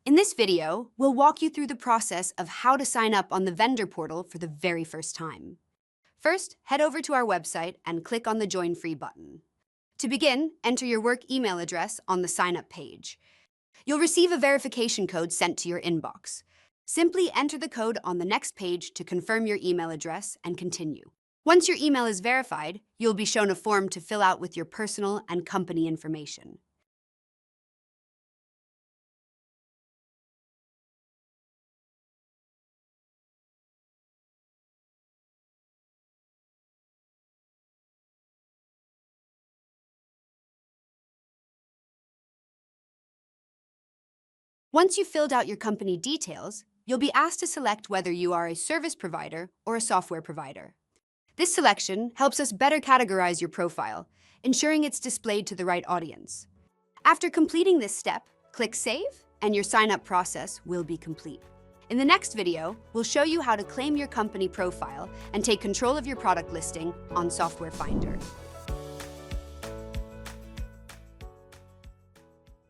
In this video, we'll walk you through the process of how to sign up on the vendor portal for the very first time. First, head over to our website and click on the Join Free button. To begin, enter your work email address on the sign up page. You'll receive a verification code sent to your inbox. Simply enter the code on the next page to confirm your email address and continue. Once your email is verified, you'll be shown a form to fill out with your personal and company information. Once you've filled out your company details, you'll be asked to select whether you are a service provider or a software provider. This selection helps us better categorize your profile, ensuring it's displayed to the right audience. After completing this step, click Save, and your sign-up process will be complete. In the next video, we'll show you how to claim your company profile and take control of your product listing on Software Finder.